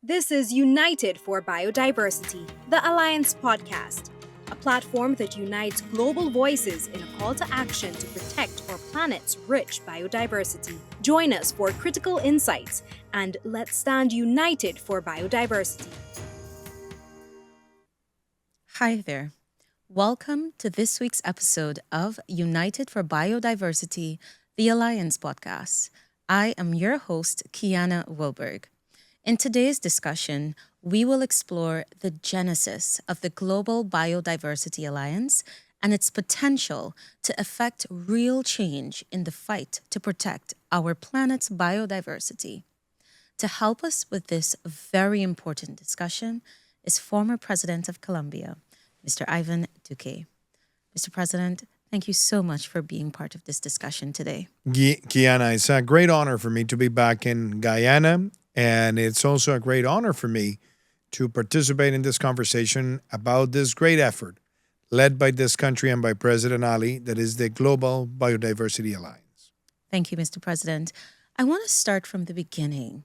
This is United for Biodiversity, the Alliance podcast, a platform that unites global voices in a call to action to protect our planet's rich biodiversity. Join us for critical insights and let's stand united for biodiversity. Hi there. Welcome to this week's episode of United for Biodiversity, the Alliance podcast. I am your host, Kiana Wilberg. In today's discussion, we will explore the genesis of the Global Biodiversity Alliance and its potential to effect real change in the fight to protect our planet's biodiversity. To help us with this very important discussion is former President of Colombia, Mr. Iván Duque. Mr. President, thank you so much for being part of this discussion today. Kiana, it's a great honor for me to be back in Guyana, and it's also a great honor for me to participate in this conversation about this great effort led by this country and by President Ali, that is the Global Biodiversity Alliance. Thank you, Mr. President. I want to start from the beginning.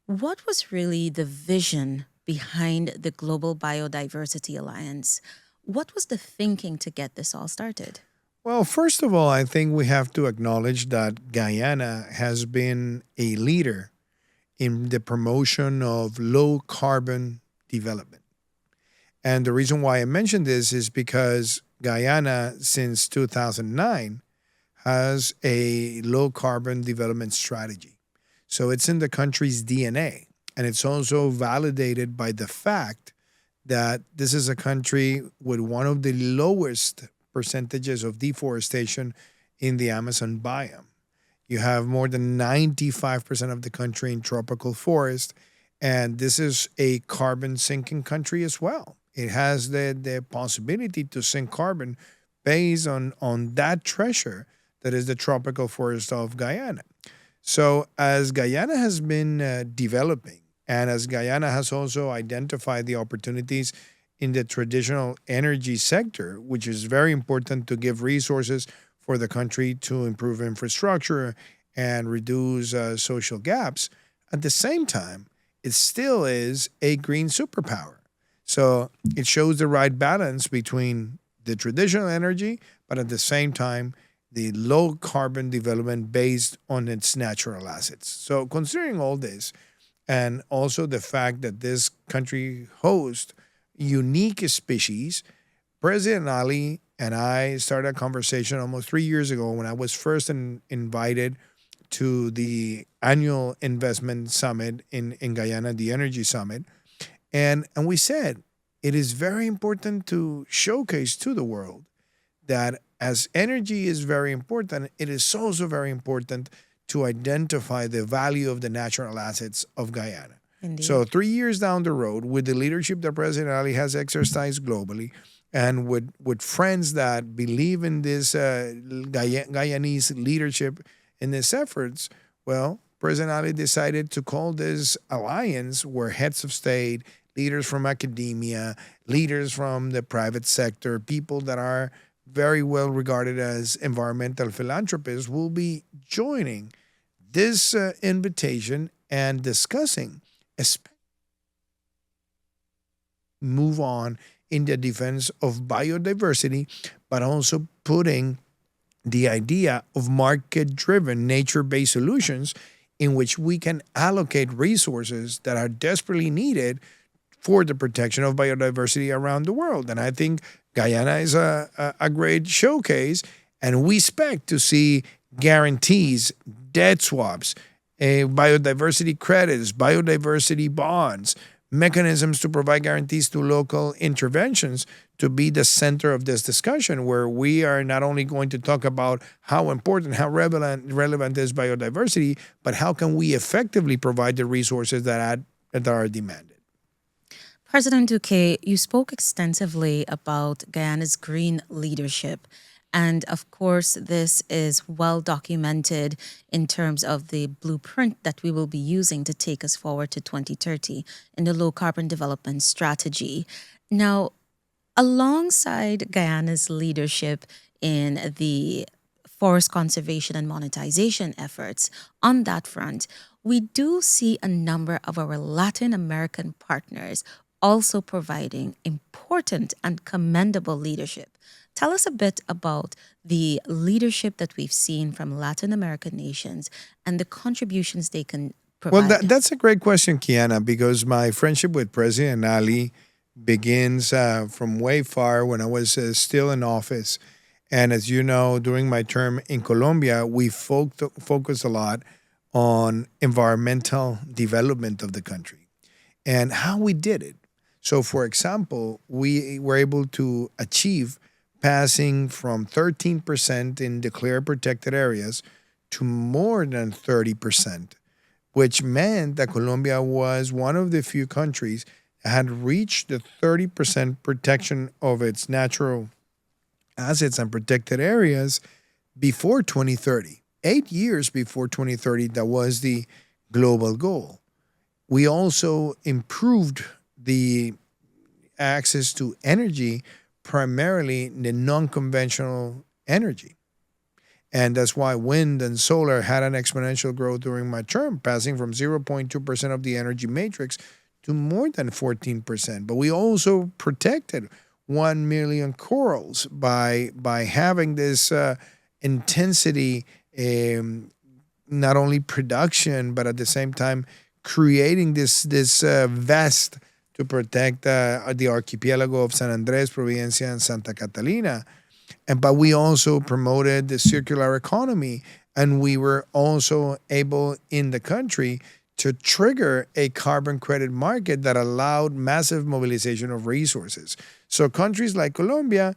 What was really the vision behind the Global Biodiversity Alliance? What was the thinking to get this all started? Well, first of all, I think we have to acknowledge that Guyana has been a leader in the promotion of low carbon development. And the reason why I mention this is because Guyana, since 2009, has a low carbon development strategy. So it's in the country's DNA. And it's also validated by the fact that this is a country with one of the lowest percentages of deforestation in the Amazon biome. You have more than 95% of the country in tropical forest, and this is a carbon sinking country as well. It has the possibility to sink carbon based on that treasure that is the tropical forest of Guyana. So as Guyana has been developing, and as Guyana has also identified the opportunities in the traditional energy sector, which is very important to give resources for the country to improve infrastructure and reduce social gaps, at the same time, it still is a green superpower. So it shows the right balance between the traditional energy, but at the same time, the low carbon development based on its natural assets. So considering all this, and also the fact that this country hosts unique species, President Ali and I started a conversation almost 3 years ago when I was first invited to the annual investment summit in Guyana, the Energy Summit. And we said it is very important to showcase to the world that as energy is very important, it is also very important to identify the value of the natural assets of Guyana. Indeed. So 3 years down the road, with the leadership that President Ali has exercised globally, and with friends that believe in this Guyanese leadership in these efforts, well, President Ali decided to call this alliance where heads of state, leaders from academia, leaders from the private sector, people that are very well regarded as environmental philanthropists will be joining this invitation and discussing move on in the defense of biodiversity, but also putting the idea of market-driven, nature-based solutions in which we can allocate resources that are desperately needed for the protection of biodiversity around the world. And I think Guyana is a great showcase, and we expect to see guarantees, debt swaps, biodiversity credits, biodiversity bonds, mechanisms to provide guarantees to local interventions to be the center of this discussion, where we are not only going to talk about how important, how relevant is biodiversity, but how can we effectively provide the resources that are demanded. President Duque, you spoke extensively about Guyana's green leadership. And of course, this is well documented in terms of the blueprint that we will be using to take us forward to 2030 in the low carbon development strategy. Now, alongside Guyana's leadership in the forest conservation and monetization efforts on that front, we do see a number of our Latin American partners also providing important and commendable leadership. Tell us a bit about the leadership that we've seen from Latin American nations and the contributions they can Well, provide. that's a great question, Kiana, because my friendship with President Ali begins from way far when I was still in office. And as you know, during my term in Colombia, we focused a lot on environmental development of the country and how we did it. So, for example, we were able to achieve passing from 13% in declared protected areas to more than 30%, which meant that Colombia was one of the few countries that had reached the 30% protection of its natural assets and protected areas before 2030. 8 years before 2030, that was the global goal. We also improved the access to energy, primarily the non conventional energy. And that's why wind and solar had an exponential growth during my term, passing from 0.2% of the energy matrix to more than 14%. But we also protected 1 million corals by having this intensity, not only production, but at the same time creating this vest to protect the archipelago of San Andres, Providencia, and Santa Catalina. But we also promoted the circular economy, and we were also able in the country to trigger a carbon credit market that allowed massive mobilization of resources. So countries like Colombia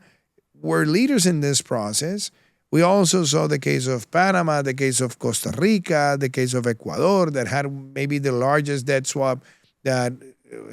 were leaders in this process. We also saw the case of Panama, the case of Costa Rica, the case of Ecuador, that had maybe the largest debt swap that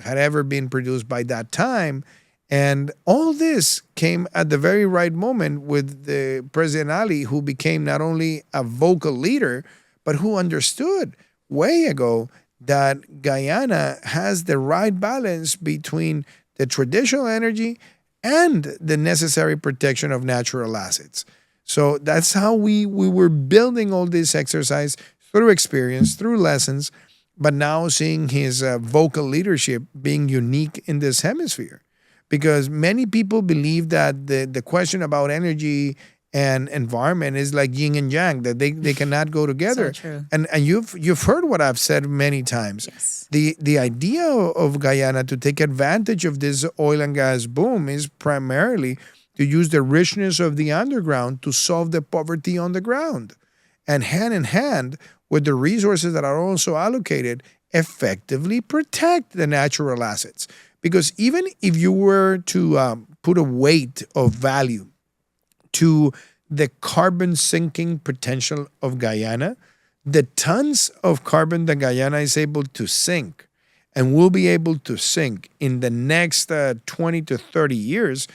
had ever been produced by that time. And all this came at the very right moment with the President Ali, who became not only a vocal leader, but who understood way ago that Guyana has the right balance between the traditional energy and the necessary protection of natural assets. So that's how we were building all this exercise through experience, through lessons, but now seeing his vocal leadership being unique in this hemisphere. Because many people believe that the question about energy and environment is like yin and yang, that they cannot go together. So true. And you've heard what I've said many times. Yes. The idea of Guyana to take advantage of this oil and gas boom is primarily to use the richness of the underground to solve the poverty on the ground. And hand in hand with the resources that are also allocated, effectively protect the natural assets. Because even if you were to put a weight of value to the carbon sinking potential of Guyana, the tons of carbon that Guyana is able to sink and will be able to sink in the next 20 to 30 years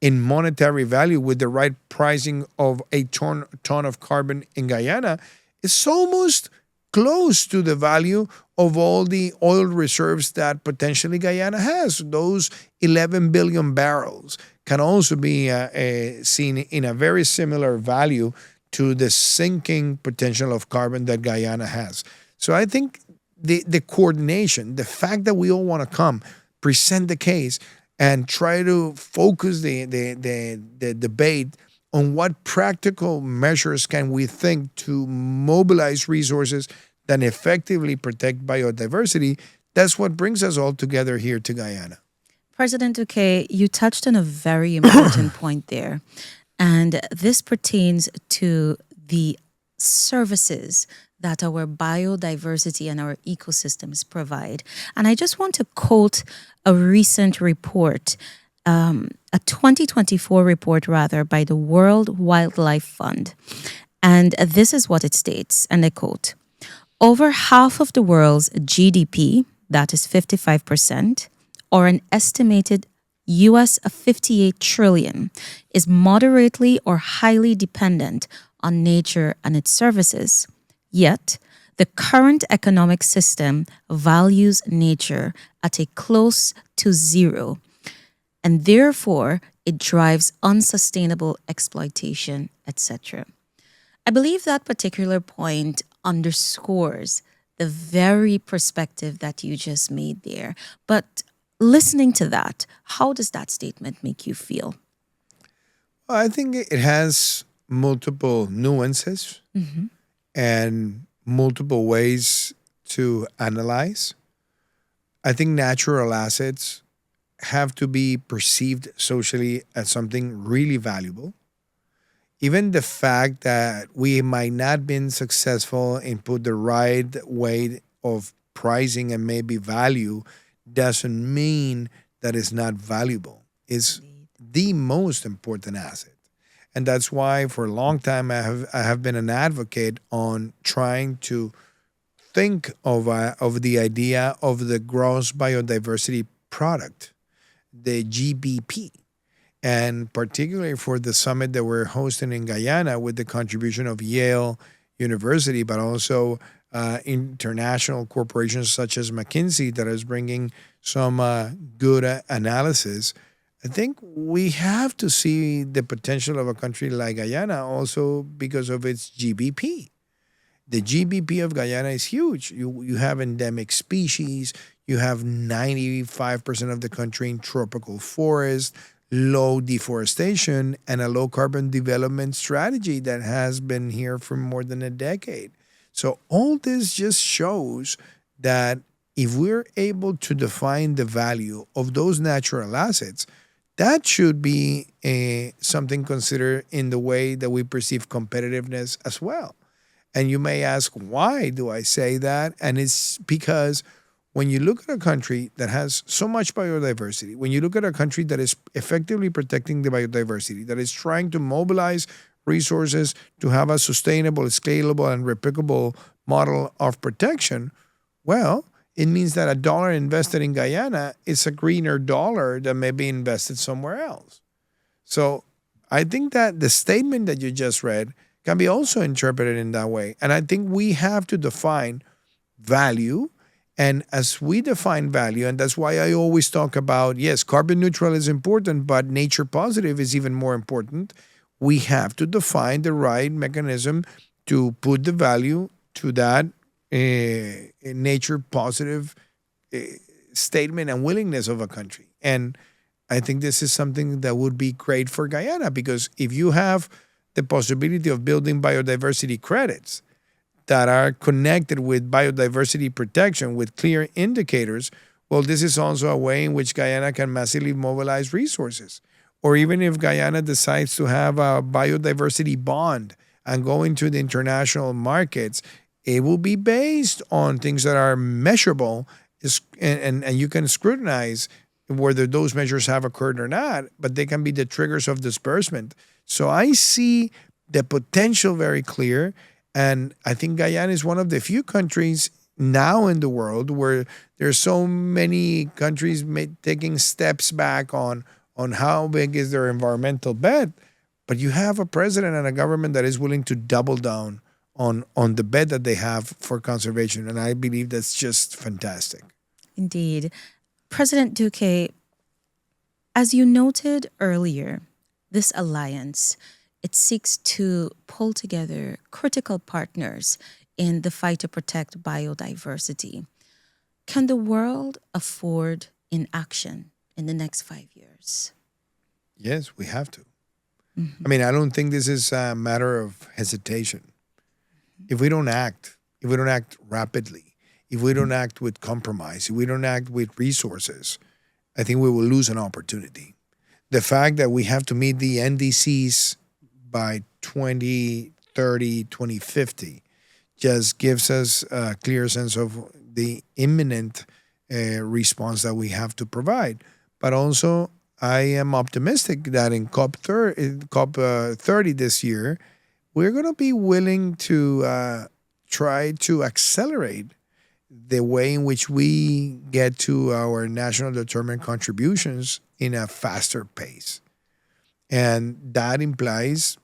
in monetary value with the right pricing of a ton of carbon in Guyana is almost close to the value of all the oil reserves that potentially Guyana has. Those 11 billion barrels can also be seen in a very similar value to the sinking potential of carbon that Guyana has. So I think the coordination, the fact that we all want to come, present the case, and try to focus the debate on what practical measures can we think to mobilize resources that effectively protect biodiversity, that's what brings us all together here to Guyana. President Duque, you touched on a very important point there. And this pertains to the services that our biodiversity and our ecosystems provide. And I just want to quote a recent report, a 2024 report, rather, by the World Wildlife Fund. And this is what it states, and I quote, "Over half of the world's GDP, that is 55%, or an estimated US 58 trillion, is moderately or highly dependent on nature and its services. Yet, the current economic system values nature at a close to zero, and therefore it drives unsustainable exploitation, etc." I believe that particular point underscores the very perspective that you just made there. But listening to that, how does that statement make you feel? Well, I think it has multiple nuances Mm-hmm. and multiple ways to analyze. I think natural assets have to be perceived socially as something really valuable. Even the fact that we might not been successful in put the right way of pricing and maybe value doesn't mean that it's not valuable. It's Indeed. the most important asset. And that's why for a long time I have been an advocate on trying to think of the idea of the gross biodiversity product, the GBP, and particularly for the summit that we're hosting in Guyana with the contribution of Yale University, but also international corporations such as McKinsey that is bringing some good analysis. I think we have to see the potential of a country like Guyana also because of its GBP. The GDP of Guyana is huge. You have endemic species. You have 95% of the country in tropical forest, low deforestation, and a low carbon development strategy that has been here for more than a decade. So all this just shows that if we're able to define the value of those natural assets, that should be something considered in the way that we perceive competitiveness as well. And you may ask, why do I say that? And it's because when you look at a country that has so much biodiversity, when you look at a country that is effectively protecting the biodiversity, that is trying to mobilize resources to have a sustainable, scalable, and replicable model of protection, well, it means that a dollar invested in Guyana is a greener dollar that may be invested somewhere else. So I think that the statement that you just read can be also interpreted in that way. And I think we have to define value. And as we define value, and that's why I always talk about, yes, carbon neutral is important, but nature positive is even more important. We have to define the right mechanism to put the value to that nature positive statement and willingness of a country. And I think this is something that would be great for Guyana, because if you have the possibility of building biodiversity credits that are connected with biodiversity protection with clear indicators, well, this is also a way in which Guyana can massively mobilize resources. Or even if Guyana decides to have a biodiversity bond and go into the international markets, it will be based on things that are measurable, and you can scrutinize whether those measures have occurred or not, but they can be the triggers of disbursement. So I see the potential very clear. And I think Guyana is one of the few countries now in the world where there's so many countries taking steps back on how big is their environmental bet. But you have a president and a government that is willing to double down on the bet that they have for conservation. And I believe that's just fantastic. Indeed. President Duque, as you noted earlier, this alliance, it seeks to pull together critical partners in the fight to protect biodiversity. Can the world afford inaction in the next 5 years? Yes, we have to. Mm-hmm. I mean, I don't think this is a matter of hesitation. If we don't act rapidly, if we don't act with compromise, if we don't act with resources, I think we will lose an opportunity. The fact that we have to meet the NDCs by 2030, 2050 just gives us a clear sense of the imminent response that we have to provide. But also, I am optimistic that in COP30 this year, we're going to be willing to try to accelerate the way in which we get to our national determined contributions in a faster pace. And that implies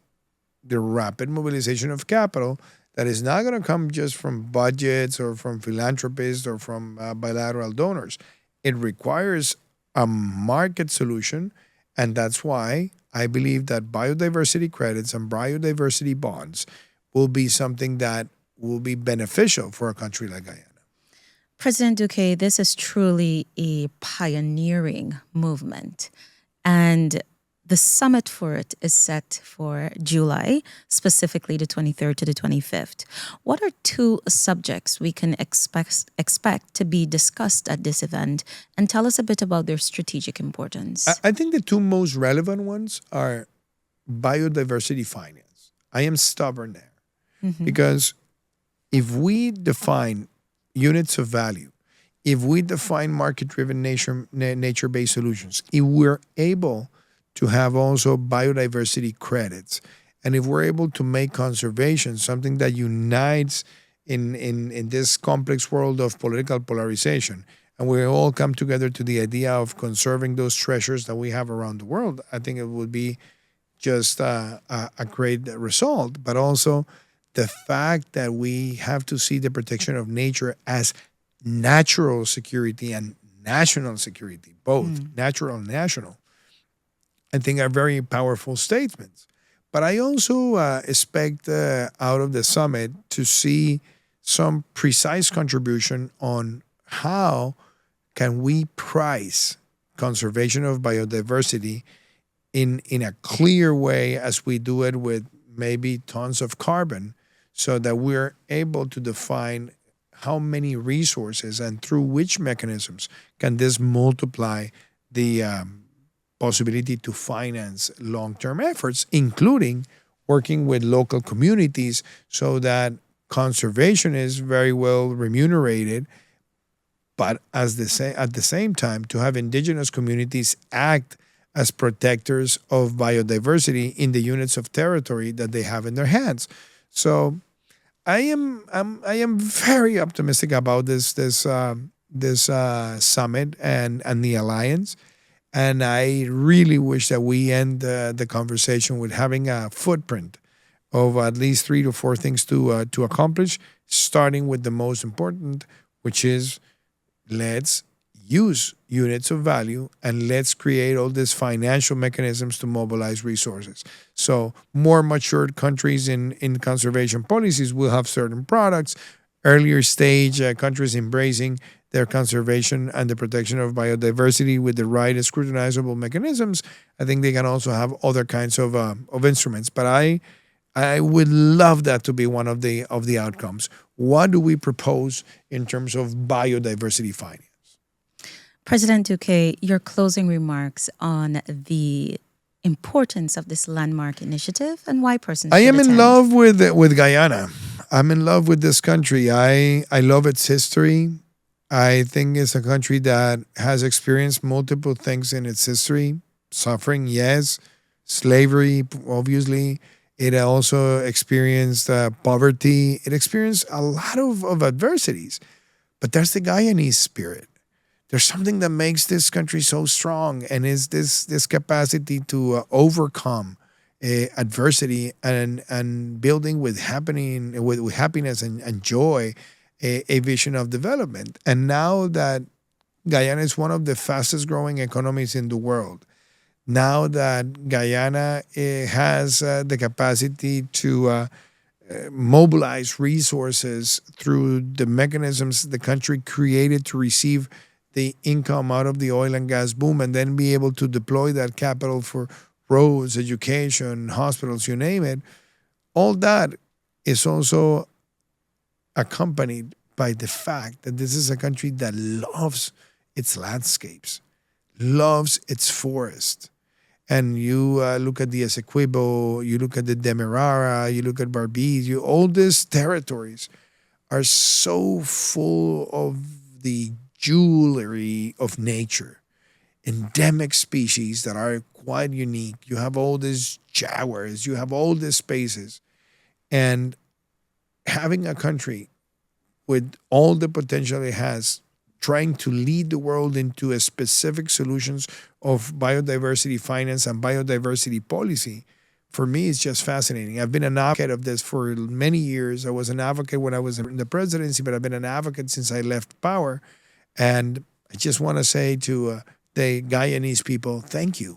the rapid mobilization of capital that is not going to come just from budgets or from philanthropists or from bilateral donors. It requires a market solution, and that's why I believe that biodiversity credits and biodiversity bonds will be something that will be beneficial for a country like Guyana. President Duque, this is truly a pioneering movement. And the summit for it is set for July, specifically the 23rd to the 25th. What are two subjects we can expect to be discussed at this event? And tell us a bit about their strategic importance. I think the two most relevant ones are biodiversity finance. I am stubborn there because if we define units of value, if we define market-driven nature-based solutions, if we're able to have also biodiversity credits, and if we're able to make conservation something that unites in this complex world of political polarization, and we all come together to the idea of conserving those treasures that we have around the world, I think it would be just a great result. But also the fact that we have to see the protection of nature as natural security and national security, both natural and national, I think are very powerful statements. But I also expect out of the summit to see some precise contribution on how can we price conservation of biodiversity in a clear way as we do it with maybe tons of carbon, so that we're able to define how many resources and through which mechanisms can this multiply the possibility to finance long-term efforts, including working with local communities so that conservation is very well remunerated, but at the same time to have indigenous communities act as protectors of biodiversity in the units of territory that they have in their hands. So I am very optimistic about this summit and the alliance, and I really wish that we end the conversation with having a footprint of at least 3 to 4 things to accomplish, starting with the most important, which is let's use units of value and let's create all these financial mechanisms to mobilize resources. So more matured countries in conservation policies will have certain products. Earlier stage countries embracing their conservation and the protection of biodiversity with the right scrutinizable mechanisms. I think they can also have other kinds of instruments. But I would love that to be one of the outcomes. What do we propose in terms of biodiversity finance? President Duque, your closing remarks on the importance of this landmark initiative and why persons should I am in attend. love with Guyana. I'm in love with this country. I love its history. I think it's a country that has experienced multiple things in its history. Suffering, yes. Slavery, obviously. It also experienced poverty. It experienced a lot of adversities. But there's the Guyanese spirit. There's something that makes this country so strong, and is this capacity to overcome adversity and building with happiness and joy a vision of development. And now that Guyana is one of the fastest growing economies in the world, now that Guyana has the capacity to mobilize resources through the mechanisms the country created to receive the income out of the oil and gas boom, and then be able to deploy that capital for roads, education, hospitals, you name it, all that is also accompanied by the fact that this is a country that loves its landscapes, loves its forest. And you look at the Essequibo, you look at the Demerara, you look at Barbuda, all these territories are so full of the jewelry of nature, endemic species that are quite unique. You have all these jaguars, you have all these spaces. And having a country with all the potential it has, trying to lead the world into a specific solutions of biodiversity finance and biodiversity policy, for me, it's just fascinating. I've been an advocate of this for many years. I was an advocate when I was in the presidency, but I've been an advocate since I left power. And I just want to say to the Guyanese people, thank you.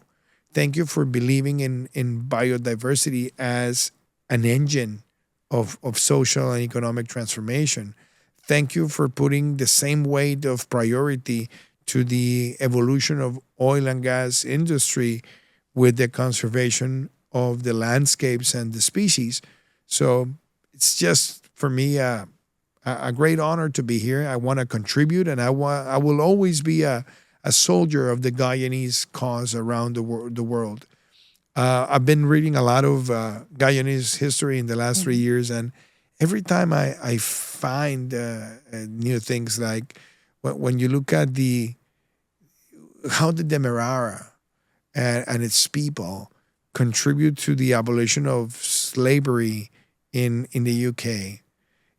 Thank you for believing in biodiversity as an engine of social and economic transformation. Thank you for putting the same weight of priority to the evolution of oil and gas industry with the conservation of the landscapes and the species. So it's just for me a great honor to be here. I want to contribute, and I will always be a soldier of the Guyanese cause around the world. I've been reading a lot of Guyanese history in the last 3 years, and every time I find new things, like when you look at how the Demerara and its people contribute to the abolition of slavery in the UK.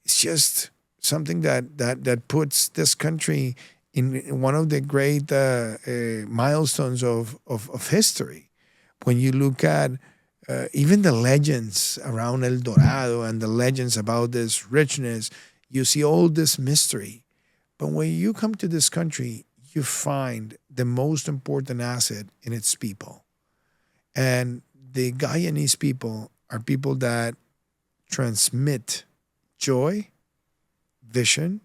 It's just something that puts this country in one of the great milestones of history. When you look at even the legends around El Dorado and the legends about this richness, you see all this mystery. But when you come to this country, you find the most important asset in its people. And the Guyanese people are people that transmit joy, vision,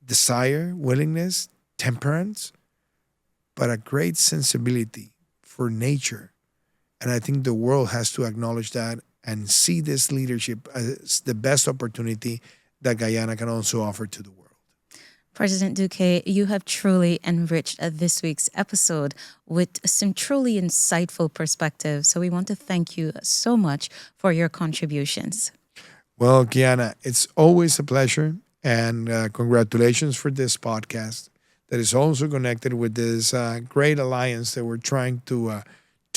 desire, willingness, temperance, but a great sensibility for nature. And I think the world has to acknowledge that and see this leadership as the best opportunity that Guyana can also offer to the world. President Duque, you have truly enriched this week's episode with some truly insightful perspectives. So we want to thank you so much for your contributions. Well, Guyana, it's always a pleasure, and congratulations for this podcast that is also connected with this great alliance that we're trying to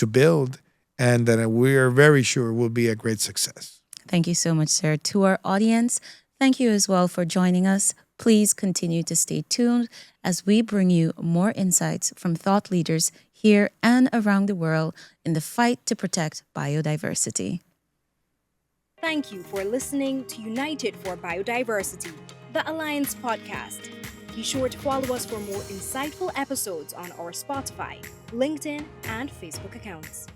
build, and that we are very sure will be a great success. Thank you so much, sir. To our audience, thank you as well for joining us. Please continue to stay tuned as we bring you more insights from thought leaders here and around the world in the fight to protect biodiversity. Thank you for listening to United for Biodiversity, the Alliance podcast. Be sure to follow us for more insightful episodes on our Spotify, LinkedIn, and Facebook accounts.